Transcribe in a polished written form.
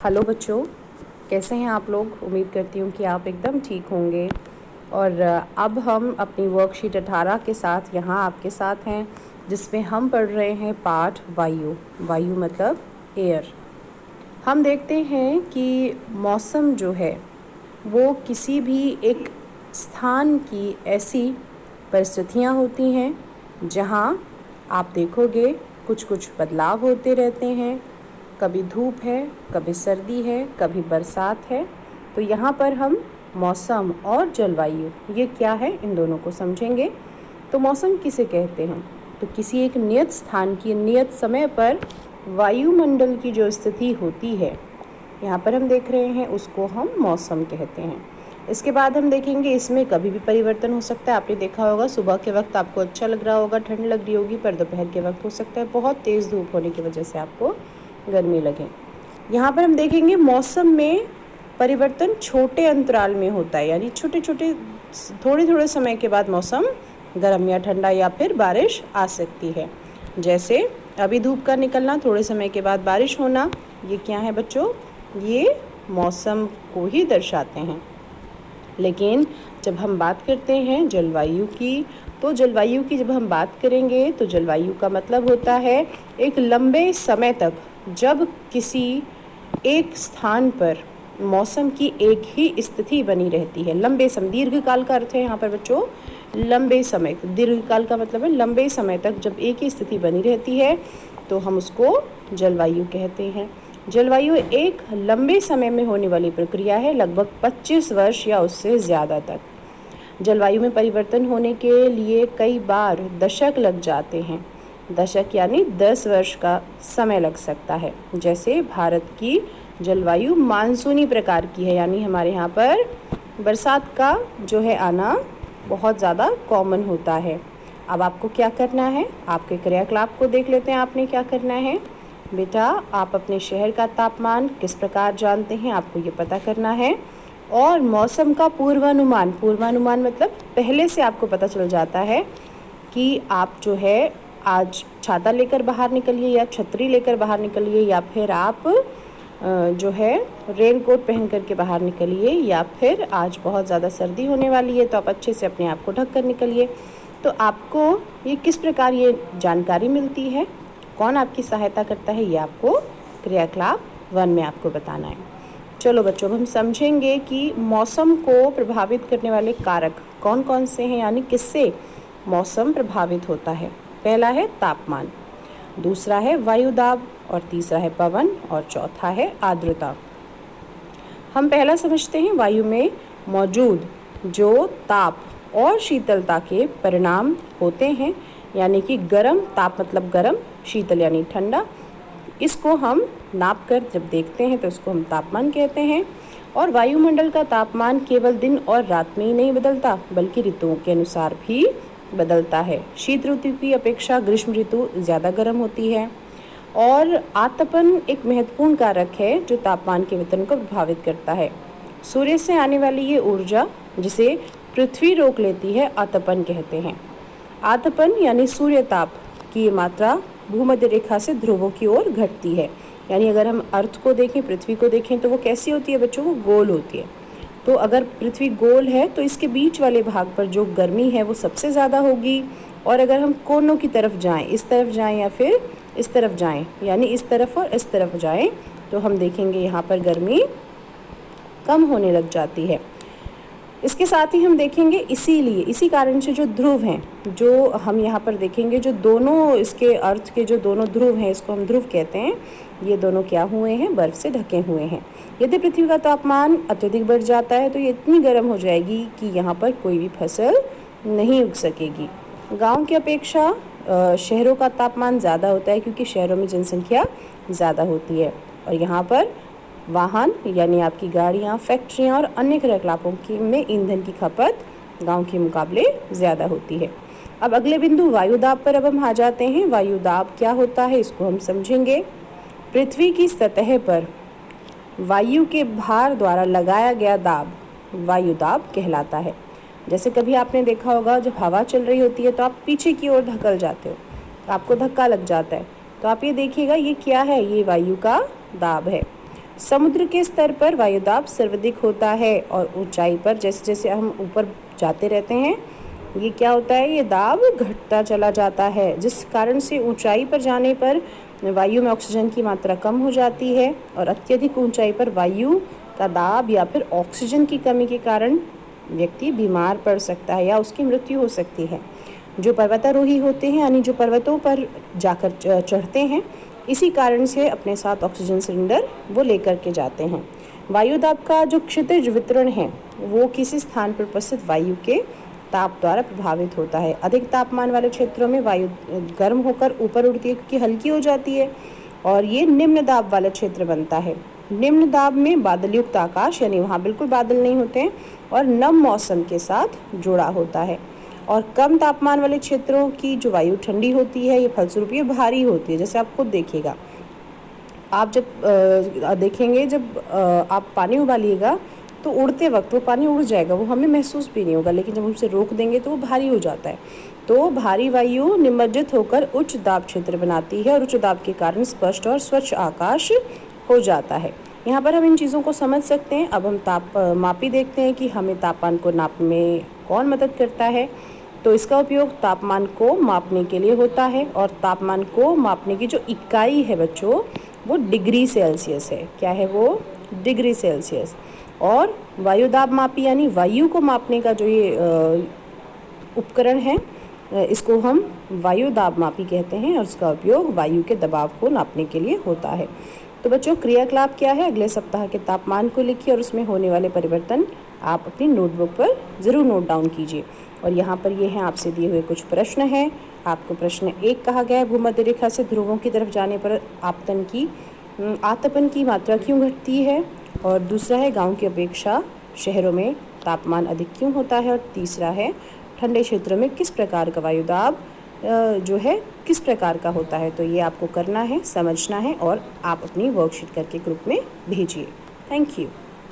Hello बच्चों, कैसे हैं आप लोग। उम्मीद करती हूँ कि आप एकदम ठीक होंगे। और अब हम अपनी वर्कशीट 18 के साथ यहाँ आपके साथ हैं, जिसमें हम पढ़ रहे हैं पाठ वायु। वायु मतलब एयर। हम देखते हैं कि मौसम जो है वो किसी भी एक स्थान की ऐसी परिस्थितियाँ होती हैं जहाँ आप देखोगे कुछ कुछ बदलाव होते रहते हैं। कभी धूप है, कभी सर्दी है, कभी बरसात है। तो यहाँ पर हम मौसम और जलवायु ये क्या है इन दोनों को समझेंगे। तो मौसम किसे कहते हैं? तो किसी एक नियत स्थान की नियत समय पर वायुमंडल की जो स्थिति होती है, यहाँ पर हम देख रहे हैं, उसको हम मौसम कहते हैं। इसके बाद हम देखेंगे इसमें कभी भी परिवर्तन हो सकता है। आपने देखा होगा सुबह के वक्त आपको अच्छा लग रहा होगा, ठंड लग रही होगी, पर दोपहर के वक्त हो सकता है बहुत तेज़ धूप होने की वजह से आपको गर्मी लगे। यहाँ पर हम देखेंगे मौसम में परिवर्तन छोटे अंतराल में होता है, यानी छोटे छोटे थोड़े समय के बाद मौसम गर्म या ठंडा या फिर बारिश आ सकती है। जैसे अभी धूप का निकलना, थोड़े समय के बाद बारिश होना, ये क्या है बच्चों? ये मौसम को ही दर्शाते हैं। लेकिन जब हम बात करते हैं जलवायु की, तो जलवायु की जब हम बात करेंगे तो जलवायु का मतलब होता है एक लंबे समय तक जब किसी एक स्थान पर मौसम की एक ही स्थिति बनी रहती है। लंबे समय, दीर्घकाल का अर्थ है यहाँ पर बच्चों लंबे समय। दीर्घकाल का मतलब है लंबे समय तक जब एक ही स्थिति बनी रहती है तो हम उसको जलवायु कहते हैं। जलवायु एक लंबे समय में होने वाली प्रक्रिया है, लगभग 25 वर्ष या उससे ज़्यादा तक। जलवायु में परिवर्तन होने के लिए कई बार दशक लग जाते हैं। दशक यानी 10 वर्ष का समय लग सकता है। जैसे भारत की जलवायु मानसूनी प्रकार की है, यानी हमारे यहाँ पर बरसात का जो है आना बहुत ज़्यादा कॉमन होता है। अब आपको क्या करना है, आपके क्रियाकलाप को देख लेते हैं। आपने क्या करना है बेटा, आप अपने शहर का तापमान किस प्रकार जानते हैं, आपको ये पता करना है। और मौसम का पूर्वानुमान, पूर्वानुमान मतलब पहले से आपको पता चल जाता है कि आप जो है आज छाता लेकर बाहर निकलिए या छतरी लेकर बाहर निकलिए, या फिर आप जो है रेन कोट पहन करके बाहर निकलिए, या फिर आज बहुत ज़्यादा सर्दी होने वाली है तो आप अच्छे से अपने आप को ढक कर निकलिए। तो आपको ये किस प्रकार ये जानकारी मिलती है, कौन आपकी सहायता करता है, ये आपको क्रियाकलाप 1 में आपको बताना है। चलो बच्चों, हम समझेंगे कि मौसम को प्रभावित करने वाले कारक कौन कौन से हैं, यानी किससे मौसम प्रभावित होता है। पहला है तापमान, दूसरा है वायुदाब, और तीसरा है पवन, और चौथा है आर्द्रता। हम पहला समझते हैं वायु में मौजूद जो ताप और शीतलता के परिणाम होते हैं, यानी कि गर्म, ताप मतलब गर्म, शीतल यानी ठंडा। इसको हम नाप कर जब देखते हैं तो इसको हम तापमान कहते हैं। और वायुमंडल का तापमान केवल दिन और रात में ही नहीं बदलता, बल्कि ऋतुओं के अनुसार भी बदलता है। शीत ऋतु की अपेक्षा ग्रीष्म ऋतु ज़्यादा गर्म होती है। और आतपन एक महत्वपूर्ण कारक है जो तापमान के वितरण को प्रभावित करता है। सूर्य से आने वाली ये ऊर्जा जिसे पृथ्वी रोक लेती है, आतपन कहते हैं। आतपन यानी सूर्य ताप की मात्रा भूमध्य रेखा से ध्रुवों की ओर घटती है। यानी अगर हम अर्थ को देखें, पृथ्वी को देखें, तो वो कैसी होती है बच्चों? वो गोल होती है। तो अगर पृथ्वी गोल है तो इसके बीच वाले भाग पर जो गर्मी है वो सबसे ज़्यादा होगी। और अगर हम कोनों की तरफ जाएं, इस तरफ जाएं या फिर इस तरफ जाएं, यानी इस तरफ और इस तरफ जाएं, तो हम देखेंगे यहाँ पर गर्मी कम होने लग जाती है। इसके साथ ही हम देखेंगे इसीलिए, इसी कारण से जो ध्रुव हैं, जो हम यहाँ पर देखेंगे, जो दोनों इसके अर्थ के जो दोनों ध्रुव हैं, इसको हम ध्रुव कहते हैं, ये दोनों क्या हुए हैं? बर्फ से ढके हुए हैं। यदि पृथ्वी का तापमान अत्यधिक बढ़ जाता है तो ये इतनी गर्म हो जाएगी कि यहाँ पर कोई भी फसल नहीं उग सकेगी। गाँव की अपेक्षा शहरों का तापमान ज़्यादा होता है, क्योंकि शहरों में जनसंख्या ज़्यादा होती है और यहाँ पर वाहन यानी आपकी गाड़ियाँ, फैक्ट्रियाँ और अन्य क्रियाकलापों की में ईंधन की खपत गांव के मुकाबले ज़्यादा होती है। अब अगले बिंदु वायुदाब पर अब हम आ जाते हैं। वायुदाब क्या होता है इसको हम समझेंगे। पृथ्वी की सतह पर वायु के भार द्वारा लगाया गया दाब वायुदाब कहलाता है। जैसे कभी आपने देखा होगा जब हवा चल रही होती है तो आप पीछे की ओर धकल जाते हो, तो आपको धक्का लग जाता है, तो आप ये देखिएगा ये क्या है? ये वायु का दाब है। समुद्र के स्तर पर वायुदाब सर्वाधिक होता है और ऊंचाई पर जैसे जैसे हम ऊपर जाते रहते हैं ये क्या होता है, ये दाब घटता चला जाता है, जिस कारण से ऊंचाई पर जाने पर वायु में ऑक्सीजन की मात्रा कम हो जाती है और अत्यधिक ऊंचाई पर वायु का दाब या फिर ऑक्सीजन की कमी के कारण व्यक्ति बीमार पड़ सकता है या उसकी मृत्यु हो सकती है। जो पर्वतारोही होते हैं यानी जो पर्वतों पर जाकर चढ़ते हैं, इसी कारण से अपने साथ ऑक्सीजन सिलेंडर वो लेकर के जाते हैं। वायुदाब का जो क्षितिज वितरण है वो किसी स्थान पर उपस्थित वायु के ताप द्वारा प्रभावित होता है। अधिक तापमान वाले क्षेत्रों में वायु गर्म होकर ऊपर उड़ती है क्योंकि हल्की हो जाती है और ये निम्न दाब वाला क्षेत्र बनता है। निम्न दाब में बादलयुक्त आकाश यानी वहाँ बिल्कुल बादल नहीं होते हैं और नम मौसम के साथ जुड़ा होता है। और कम तापमान वाले क्षेत्रों की जो वायु ठंडी होती है, ये फलस्वरूप ये भारी होती है। जैसे आप खुद देखिएगा, आप जब देखेंगे जब आप पानी उबालिएगा तो उड़ते वक्त वो पानी उड़ जाएगा, वो हमें महसूस भी नहीं होगा, लेकिन जब हम उसे रोक देंगे तो वो भारी हो जाता है। तो भारी वायु निमज्जित होकर उच्च दाब क्षेत्र बनाती है और उच्च दाब के कारण स्पष्ट और स्वच्छ आकाश हो जाता है। यहाँ पर हम इन चीज़ों को समझ सकते हैं। अब हम ताप मापी देखते हैं कि हमें तापमान को नापने में कौन मदद करता है। तो इसका उपयोग तापमान को मापने के लिए होता है और तापमान को मापने की जो इकाई है बच्चों वो डिग्री सेल्सियस है। क्या है वो? Degree Celsius. और वायुदाब मापी यानी वायु को मापने का जो ये उपकरण है इसको हम वायुदाब मापी कहते हैं और इसका उपयोग वायु के दबाव को नापने के लिए होता है। तो बच्चों क्रियाकलाप क्या है? अगले सप्ताह के तापमान को लिखिए और उसमें होने वाले परिवर्तन आप अपनी नोटबुक पर ज़रूर नोट डाउन कीजिए। और यहाँ पर ये हैं आपसे दिए हुए कुछ प्रश्न हैं। आपको प्रश्न 1 कहा गया है, भूमध्य रेखा से ध्रुवों की तरफ जाने पर आतपन की मात्रा क्यों घटती है? और दूसरा है गांव की अपेक्षा शहरों में तापमान अधिक क्यों होता है? और तीसरा है ठंडे क्षेत्रों में किस प्रकार का वायुदाब जो है किस प्रकार का होता है? तो ये आपको करना है, समझना है और आप अपनी वर्कशीट करके ग्रुप में भेजिए। Thank you.